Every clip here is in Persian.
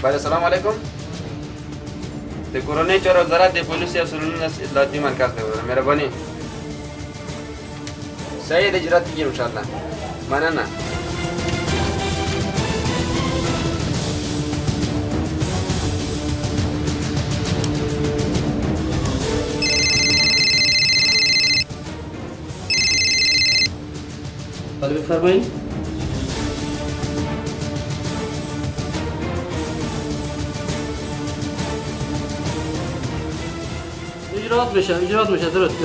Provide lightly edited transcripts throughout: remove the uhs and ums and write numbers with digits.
بله سلام علیکم. د کورنۍ چارو وزارت د پولیسو او سرونو اطلاعاتي مرکز ته ورغلم. مهرباني. صحیح د اجرات کیږي ان شاء الله. مننه. بله بفرمایید. اجرات میشه درست.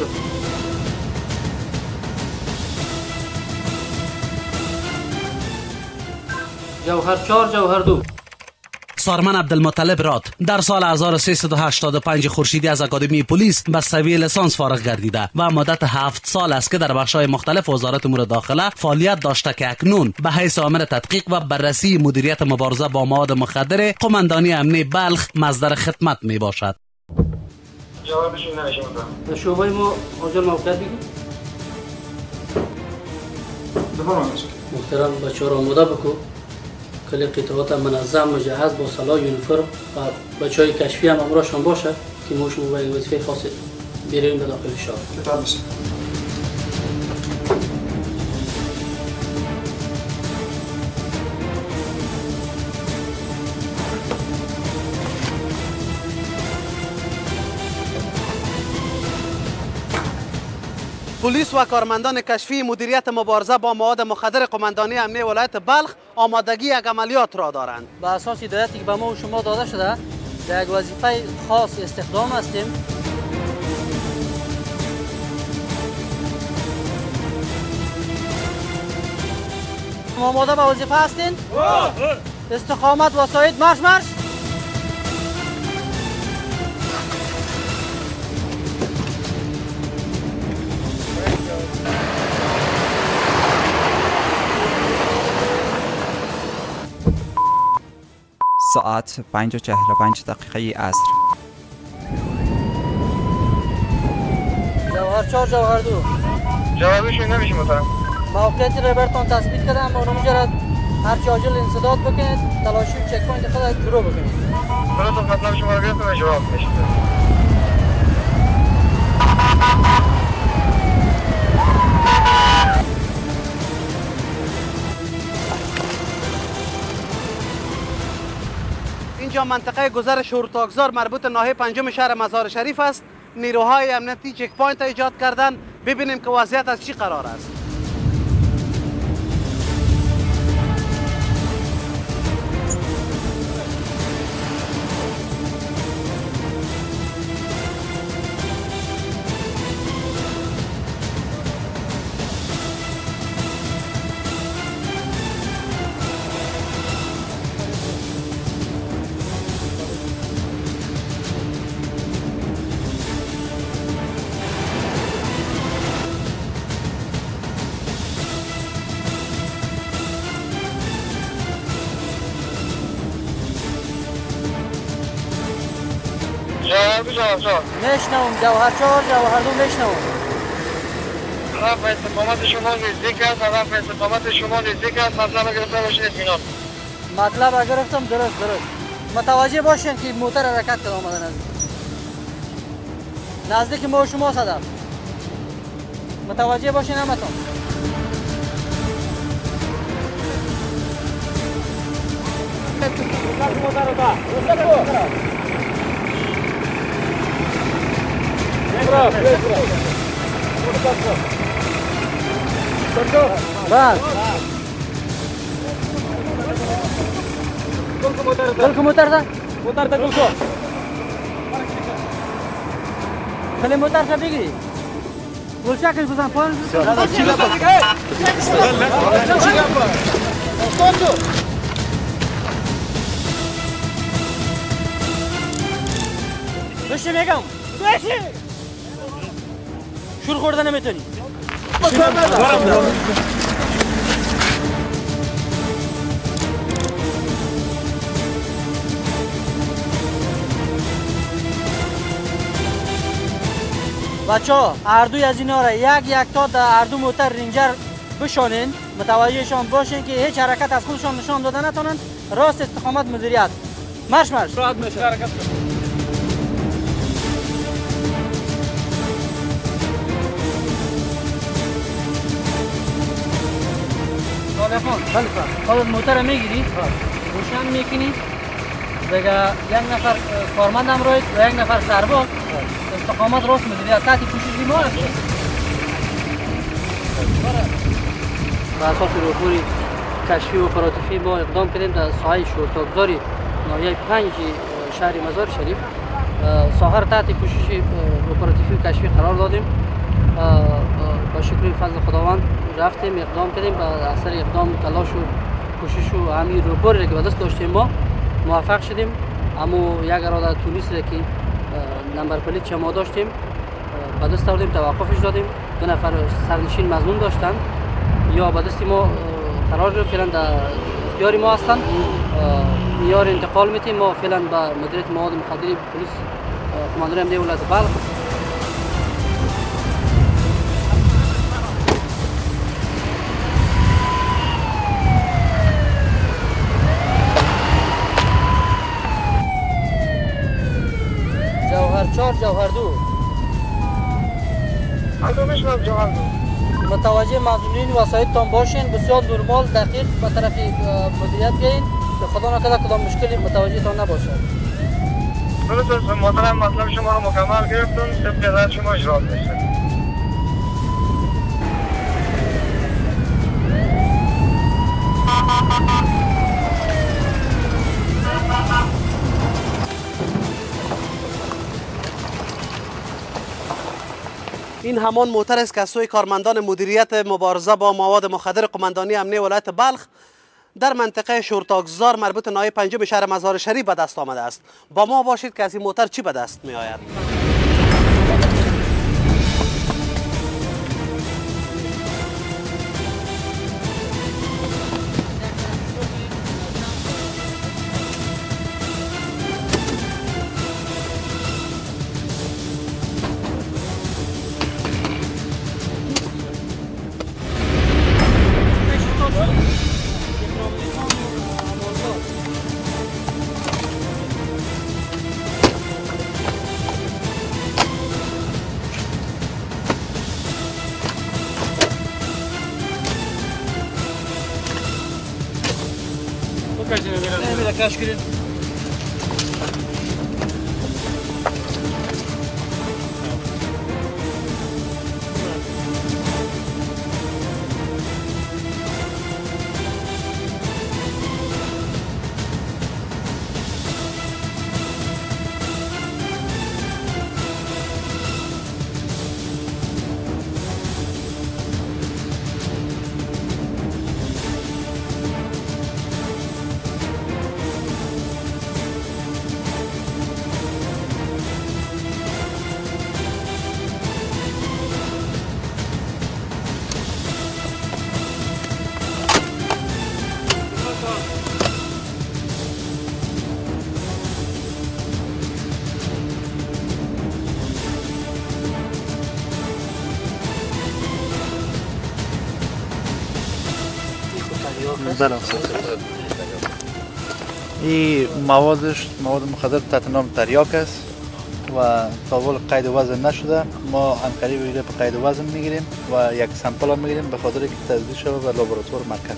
جوهر 4 جوهر 2. سارمن عبدالمطلب راد در سال 1385 خورشیدی از اکادمی پلیس به سویه لیسانس فارغ گردیده و مدت 7 سال است که در بخش‌های مختلف وزارت امور داخله فعالیت داشته که اکنون به حیث عامل تدقیق و بررسی مدیریت مبارزه با مواد مخدر قماندانی امنی بلخ مصدر خدمت می باشد. جوابش نمیشه در شعبه ما آجر موقعیت بگید. بفرمایید. محترم بچه‌ها را آماده بکن. کلی قطعات منظم مجهز با سلاح یونیفرم و بچه‌های کشفی هم همراهشان باشه که ما شما به وظیفه خاص بریم به داخل شهر. کتاب بسید. پلیس و کارمندان کشفی مدیریت مبارزه با مواد مخدر قماندانی امنیه ولایت بلخ آمادگی یک عملیات را دارند. به اساس هدایتی که به ما و شما داده شده در یک وظیفه خاص استخدام هستیم. آماده به وظیفه هستین؟ استقامت و ساید marş. ساعت 5:45 عصر. جوهر 4 جوهر 2. جوابش نمیشه محترم. موقعیت را براتون تثبیت کردم. اونجا هر چه عاجل انسداد بکنید. تلاشی چک پوینت خود شروع بکنید. براتون مطلب شما رو گرفتم جواب میشه. اینجا منطقه گذر شورتاگزار مربوط ناحیه 5 شهر مزار شریف است. نیروهای امنیتی چک پوینت ایجاد کردن. ببینیم که وضعیت از چی قرار است. نشنوم جوهر 4 جوهر 2 نشنوم. رفع استقامت شما نزدیک است. رفع استقامت شما نزدیک است. مطلب گرفته باشید اطمینان. مطلب گرفتم درست. متوجه باشین که موتور حرکت کرده آمده نزدیک ما و شما صدف. متوجه باشین همتون. گل موتر ده گل کو خلی موتر شد بگیری گل چکش بزن پایین بشی میگم بشی شور خورده نمیتونی بچه ها اردوی از اینا را یک تا در اردو موتر رینجر بشانین متوجهشان باشین که هیچ حرکت از خودشان نشان داده نتونن راست استقامت مدیریت Marsch, marsch. راحت میشه. تلفن. بله خودت موتر میگیری؟ روشن میکنی؟ دیگه یک نفر کارمند همراهید و یک نفر سرباز استقامت راست میدید. تحت پوشش ما هست. بر اساس راپوری کشفی و اپراتیفی ما اقدام کردیم در ساحه شورتاگذاری ناحیه 5 شهر مزار شریف. ساحه را تحت پوشش اپراتیفی و کشفی قرار دادیم. با شکر فضل خداوند رفتیم اقدام کردیم. با اثر اقدام تلاش و کوشش و همین راپوری که به دست داشتیم ما موفق شدیم. اما یک اراده تولیس را که نمبر پلیت چه ما داشتیم به دست آوردیم، توقفش دادیم. 2 نفر سرنشین مظنون داشتن یا به دست ما قرار گرفت، فعلا در اختیار ما هستن. میار انتقال میتیم. ما فعلا به مدیریت مواد مخدر پلیس قماندانی امنیت ولایت بلخ جوهر 4 جوهر 2 متوجه مظنونین وسایلتان باشین. بسیار نرمال دقیق به طرف مدیریت بیاین که خدا نکرده کدام مشکلی متوجه تان نباشه. درست محترم، مطلب شما رو مکمل گرفتم. طبق هدایت شما اجرا میشه. این همان موتر است که از سوی کارمندان مدیریت مبارزه با مواد مخدر قماندانی امنیه ولایت بلخ در منطقه شورتاگذار مربوط ناحیه 5 شهر مزار شریف به دست آمده است. با ما باشید که از این موتر چی به دست می آید. کش کنید. بله. این مواد مخدر تحت نام تریاک است و تا حال قید وزن نشده. ما همکاری به قید وزن میگیریم و یک سامپل هم میگیریم به خاطر که تجزیه شده به لابراتوار مرکز.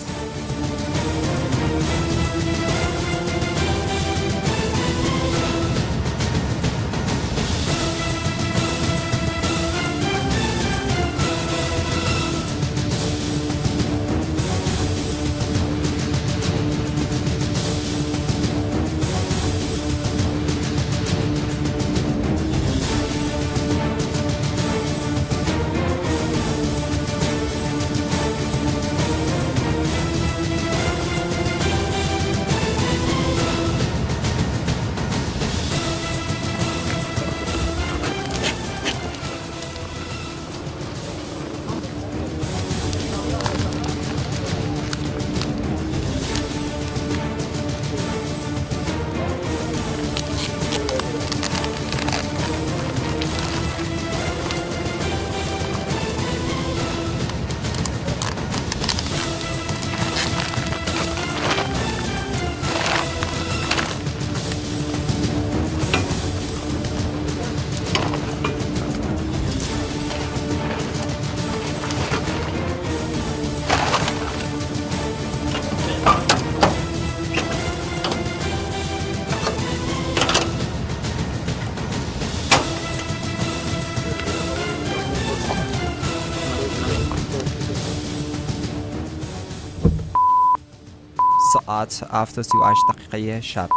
ساعت 7:38 شب.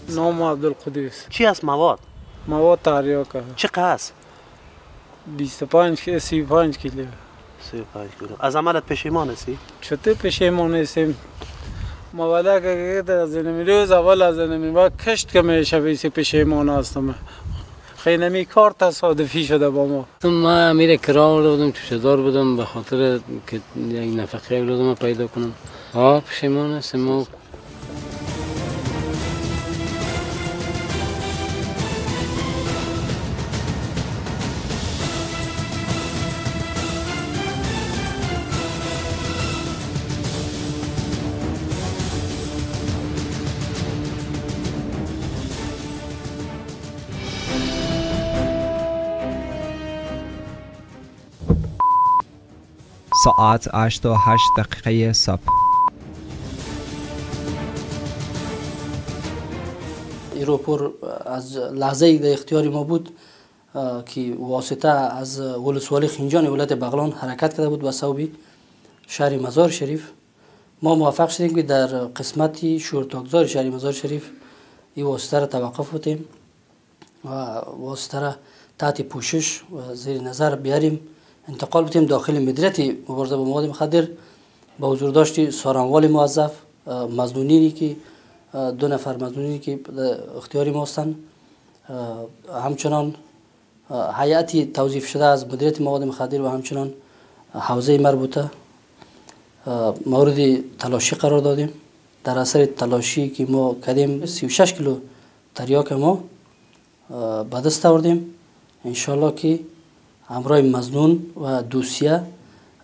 نام عبدالقدوس. چی است مواد؟ مواد تریاک. چقدر است؟ 35 کیلو. 35 کیلو. از عملت پشیمان هستی؟ چطور پشیمان هستیم؟ مواد که از روز اول از نمی کشت که میشه بیسی پشیمان هستم. خیلی نمی کار تصادفی شده با ما. من امیر کرام بودم، چشدار بودم، به خاطر که یک نفقه بودم پیدا کنم. پشیمان هستم. ساعت 8:08 صبح. ایروپور از لحظه در اختیار ما بود که واسطه از ولسوالی خینجان ولایت بغلان حرکت کرده بود و صوبی شهر مزار شریف. ما موفق شدیم که در قسمتی شورتاگزار شهر مزار شریف این واسطه را توقف بودیم و واسطه را تحت پوشش و زیر نظر بیاریم، انتقال بتیم داخل مدیریت مبارزه با مواد مخدر با حضور داشتی سارنوال موظف، مظنونینی که 2 نفر مظنونینی که اختیاری ما هستند، همچنان هیئتی توظیف شده از مدیریت مواد مخدر و همچنان حوزه مربوطه مورد تلاشی قرار دادیم. در اثر تلاشی که ما کردیم 36 کیلو تریاک ما به دست آوردیم. انشالله که همراه مظنون و دوسیه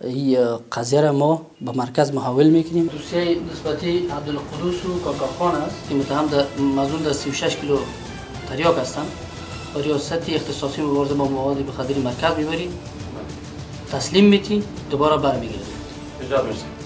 این قضیه را ما به مرکز محول میکنیم. دوسیه نسبتی عبدالقدوس و کاکاخان است که متهم در مظنون در 36 کیلو تریاک هستند و ریاست اختصاصی مبارزه با مواد مخدر مرکز میبری، تسلیم میتی، دوباره برمیگردی. اجازه